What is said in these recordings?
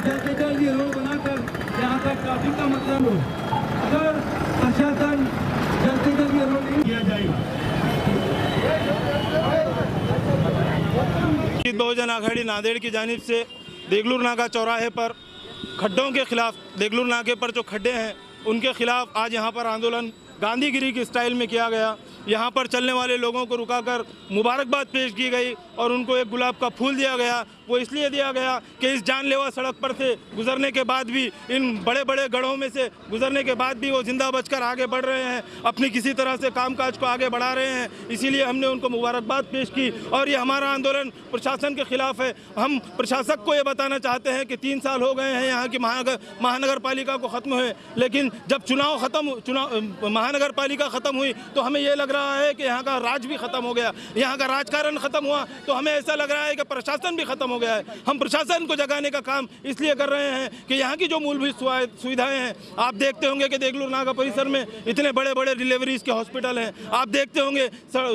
जल्द से जल्द ये रोड बनाकर यहाँ का ट्रैफिक का मतलब हो। अगर प्रशासन जल्द से जल्द ये रोड नहीं किया जाएगा। बहुजन आघाड़ी नांदेड़ की जानिब से देगलूर नाका चौराहे पर खड्डों के खिलाफ, देगलूर नाके पर जो खड्डे हैं उनके खिलाफ आज यहाँ पर आंदोलन गांधीगिरी के स्टाइल में किया गया। यहाँ पर चलने वाले लोगों को रुकाकर मुबारकबाद पेश की गई और उनको एक गुलाब का फूल दिया गया। वो इसलिए दिया गया कि इस जानलेवा सड़क पर से गुजरने के बाद भी, इन बड़े बड़े गढ़ों में से गुजरने के बाद भी वो जिंदा बचकर आगे बढ़ रहे हैं, अपनी किसी तरह से कामकाज को आगे बढ़ा रहे हैं। इसीलिए हमने उनको मुबारकबाद पेश की और ये हमारा आंदोलन प्रशासन के खिलाफ है। हम प्रशासक को ये बताना चाहते हैं कि 3 साल हो गए हैं यहाँ की महानगर पालिका को ख़त्म हुए, लेकिन जब महानगर पालिका ख़त्म हुई तो हमें ये लग रहा है कि यहाँ का राज भी ख़त्म हो गया, यहाँ का राजकारण ख़त्म हुआ तो हमें ऐसा लग रहा है कि प्रशासन भी ख़त्म हो गया है। हम प्रशासन को जगाने का काम इसलिए कर रहे हैं कि यहाँ की जो मूलभूत सुविधाएं हैं, आप देखते होंगे कि देगलूर नाका परिसर में इतने बड़े बड़े डिलीवरीज के हॉस्पिटल हैं। आप देखते होंगे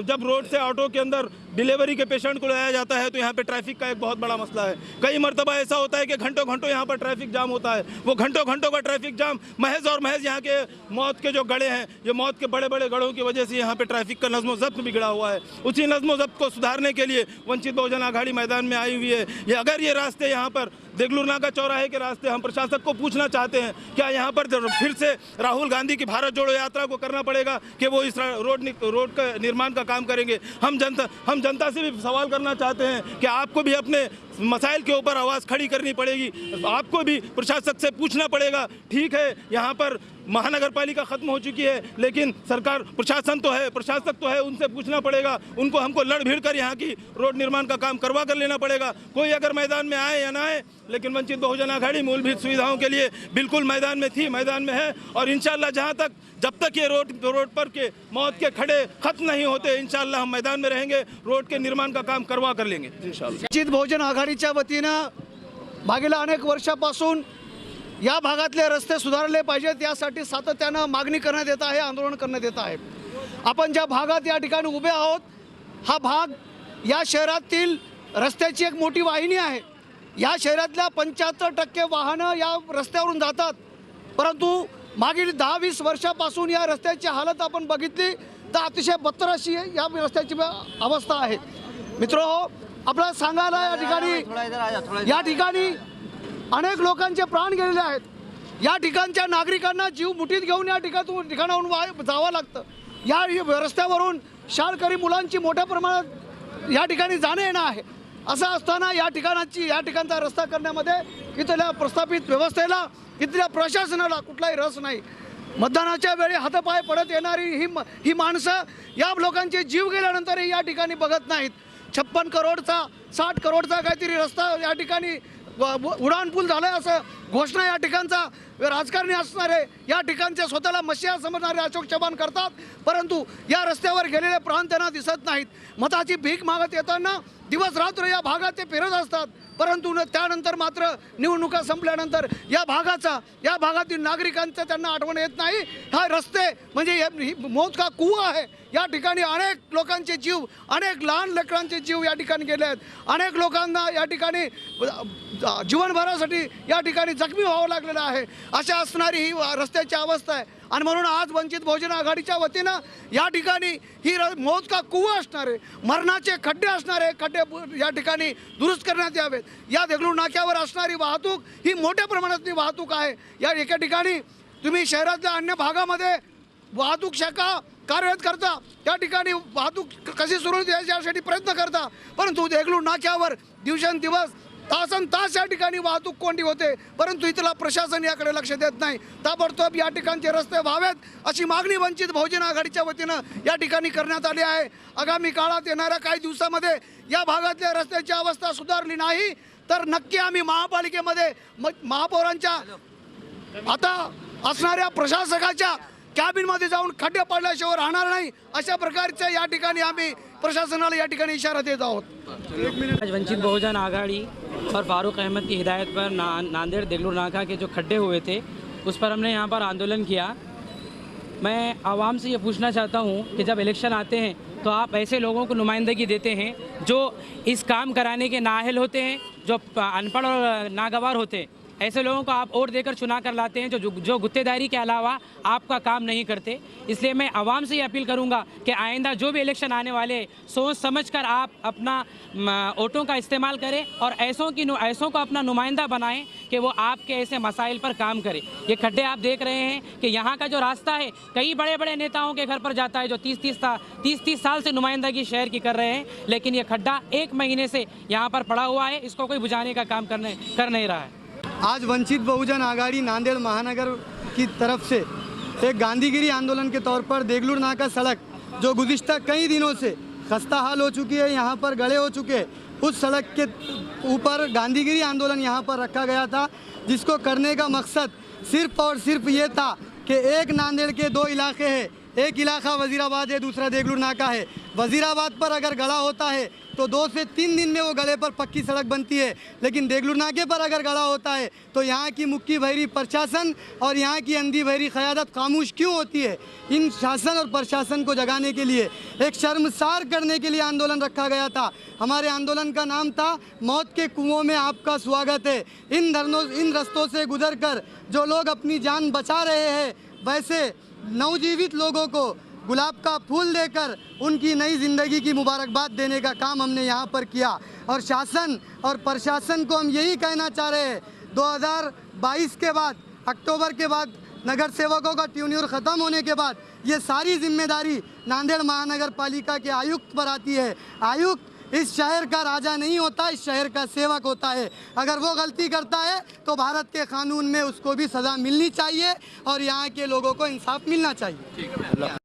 जब रोड से ऑटो के अंदर डिलीवरी के पेशेंट को लाया जाता है तो यहाँ पे ट्रैफिक का एक बहुत बड़ा मसला है। कई मरतबा ऐसा होता है कि घंटों घंटों यहाँ पर ट्रैफिक जाम होता है। वो घंटों घंटों का ट्रैफिक जाम महज और महज यहाँ के मौत के जो गढ़े हैं, ये मौत के बड़े बड़े गढ़ों की वजह से यहाँ पे ट्रैफिक का नज़्म ज़ब्त बिगड़ा हुआ है। उसी नज़्म ज़ब्त को सुधारने के लिए वंचित बहुजन आघाड़ी मैदान में आई हुई है। ये अगर ये रास्ते यहाँ पर देगलूर नाका चौराहे के रास्ते, हम प्रशासक को पूछना चाहते हैं क्या यहाँ पर फिर से राहुल गांधी की भारत जोड़ो यात्रा को करना पड़ेगा कि वो इस रोड का निर्माण का काम करेंगे। हम जनता से भी सवाल करना चाहते हैं कि आपको भी अपने मसाइल के ऊपर आवाज़ खड़ी करनी पड़ेगी, आपको भी प्रशासक से पूछना पड़ेगा। ठीक है, यहाँ पर महानगर पालिका ख़त्म हो चुकी है, लेकिन सरकार प्रशासन तो है, प्रशासक तो है, उनसे पूछना पड़ेगा। उनको हमको लड़ भिड़ कर यहाँ की रोड निर्माण का काम करवा कर लेना पड़ेगा। कोई अगर मैदान में आए या ना आए, लेकिन वंचित बहुजन आघाड़ी मूलभूत सुविधाओं के लिए बिल्कुल मैदान में थी, मैदान में है और इंशाल्लाह जब तक ये रोड पर के मौत के खड़े खत्म नहीं होते, इंशाल्लाह हम मैदान में रहेंगे, रोड के निर्माण का काम करवा कर लेंगे इंशाल्लाह। वंचित बहुजन आघाडीच्या वतीनं मागील अनेक वर्षापासून या भागातले रस्ते सुधारले पाहिजेत यासाठी सातत्यानं मागणी करण्यात येत आहे, आंदोलन करण्यात येत आहे। आपण ज्या भागात या ठिकाणी उभे आहोत, हा भाग या शहरातील रस्त्याची एक मोठी वाहिनी आहे। या शहरातल्या 75% वाहनं या रस्त्यावरून जातात, परंतु मागील 10-20 वर्षापासून या रस्त्याची हालत आपण बघितली तर अतिशय बत्तर अशी या रस्त्याची अवस्था आहे। मित्रहो, आपल्याला सांगायला या ठिकाणी अनेक लोकांचे प्राण गेलेले आहेत। या ठिकाणच्या नागरिकांना जीव मुठीत घेऊन या ठिकाणाहून जावं लागतं। या रस्त्यावरून शाळकरी मुलांची मोठ्या प्रमाणात या ठिकाणी जाणं येणं आहे। असं असताना या ठिकाणचा रस्ता करण्यामध्ये इथल्या प्रस्थापित व्यवस्थेला, इथल्या प्रशासनाला कुठलाही रस नाही। मतदानाच्या वेळी हातपाय पडत येणारी ही माणसं या लोकांचे जीव गेल्यानंतरही या ठिकाणी बघत नाहीत। 56 करोडचा 60 करोडचा काहीतरी रस्ता या ठिकाणी उड्डाणपूल झालाय असं घोषणा या ठिकाणचा राजकारणी असणारे, या ठिकाणचे स्वतःला मशिया समजणारे अशोक चव्हाण करतात, परंतु या रस्त्यावर गेलेले प्राण त्यांना दिसत नाहीत। मताची भीक मागत येताना दिवस रात्र या भागात ते फिरत असतात, परंतु त्यानंतर मात्र निवडणुका संपल्यानंतर या भागातील नागरिकांचं त्यांना आठवण येत नाही। हा रस्ते म्हणजे मौत का कुआ आहे। या ठिकाणी अनेक लोकांचे जीव, अनेक लहान लेकरांचे जीव या ठिकाणी गेले आहेत। अनेक लोकांना या ठिकाणी जीवनभरासाठी या ठिकाणी जखमी व्हावं लागलेलं आहे। अशा असणारी ही रस्त्याची अवस्था आहे आणि म्हणून आज वंचित बहुजन आघाडीच्या वतीनं या ठिकाणी ही मौत का कुआ असणारे, मरणाचे खड्डे असणारे खड्डे या ठिकाणी दुरुस्त करण्यात यावेत। या देगलूर नाक्यावर असणारी वाहतूक ही मोठ्या प्रमाणातली वाहतूक आहे। या एका ठिकाणी तुम्ही शहरातल्या अन्य भागामध्ये वाहतूक शाखा कार्यरत करता, त्या ठिकाणी वाहतूक कशी सुरू यासाठी प्रयत्न करता, परंतु देगलूर नाक्यावर दिवसेंदिवस तासन-तास या ठिकाणी वाहतूक कोंडी होते, परंतु इथला प्रशासन याकडे लक्ष देत नाही। ताबडतोब या ठिकाणचे रस्ते व्हावेत अशी मागणी वंचित बहुजन आघाडीच्या वतीनं या ठिकाणी करण्यात आली आहे। आगामी काळात येणाऱ्या काही दिवसामध्ये या भागातल्या रस्त्याची अवस्था सुधारली नाही तर नक्की आम्ही महापालिकेमध्ये महापौरांच्या आता असणाऱ्या प्रशासकाच्या कॅबिनमध्ये जाऊन खड्डे पडल्याशिवाय राहणार नाही, अशा प्रकारचे या ठिकाणी आम्ही प्रशासनाला या ठिकाणी इशारा देत आहोत। आज वंचित बहुजन आघाड़ी और फारूक अहमद की हिदायत पर नांदेड़ देगलूर नाका के जो खड्डे हुए थे उस पर हमने यहाँ पर आंदोलन किया। मैं आवाम से ये पूछना चाहता हूँ कि जब इलेक्शन आते हैं तो आप ऐसे लोगों को नुमाइंदगी देते हैं जो इस काम कराने के नाअहल होते हैं, जो अनपढ़ और नागवार होते हैं। ऐसे लोगों को आप वोट देकर चुना कर लाते हैं जो गुत्तेदारी के अलावा आपका काम नहीं करते। इसलिए मैं आवाम से ये अपील करूंगा कि आइंदा जो भी इलेक्शन आने वाले सोच समझकर आप अपना वोटों का इस्तेमाल करें और ऐसों को अपना नुमाइंदा बनाएं कि वो आपके ऐसे मसाइल पर काम करें। ये खड्डे आप देख रहे हैं कि यहाँ का जो रास्ता है कई बड़े बड़े नेताओं के घर पर जाता है जो 30 साल से नुमाइंदगी शहर की कर रहे हैं, लेकिन ये खड्डा 1 महीने से यहाँ पर पड़ा हुआ है, इसको कोई बुझाने का काम कर नहीं रहा है। आज वंचित बहुजन आघाड़ी नांदेड़ महानगर की तरफ से एक गांधीगिरी आंदोलन के तौर पर देगलूर नाका सड़क जो गुज़िश्ता कई दिनों से खस्ता हाल हो चुकी है, यहाँ पर गड़े हो चुके, उस सड़क के ऊपर गांधीगिरी आंदोलन यहाँ पर रखा गया था, जिसको करने का मकसद सिर्फ और सिर्फ ये था कि एक नांदेड़ के 2 इलाके हैं, एक इलाका वजीराबाद है, दूसरा देगलूर नाका है। वजीराबाद पर अगर गड़ा होता है तो 2 से 3 दिन में वो गड़े पर पक्की सड़क बनती है, लेकिन देगलूर नाके पर अगर गड़ा होता है तो यहाँ की मुक्की भैरी प्रशासन और यहाँ की अंधी भैरी क़यादत खामोश क्यों होती है? इन शासन और प्रशासन को जगाने के लिए, एक शर्मसार करने के लिए आंदोलन रखा गया था। हमारे आंदोलन का नाम था मौत के कुओं में आपका स्वागत है। इन रस्तों से गुजर कर जो लोग अपनी जान बचा रहे हैं, वैसे नवजीवित लोगों को गुलाब का फूल देकर उनकी नई ज़िंदगी की मुबारकबाद देने का काम हमने यहाँ पर किया। और शासन और प्रशासन को हम यही कहना चाह रहे हैं, 2022 के बाद, अक्टूबर के बाद नगर सेवकों का ट्यून्योर ख़त्म होने के बाद ये सारी जिम्मेदारी नांदेड़ महानगर पालिका के आयुक्त पर आती है। आयुक्त इस शहर का राजा नहीं होता, इस शहर का सेवक होता है। अगर वो गलती करता है तो भारत के कानून में उसको भी सज़ा मिलनी चाहिए और यहाँ के लोगों को इंसाफ मिलना चाहिए।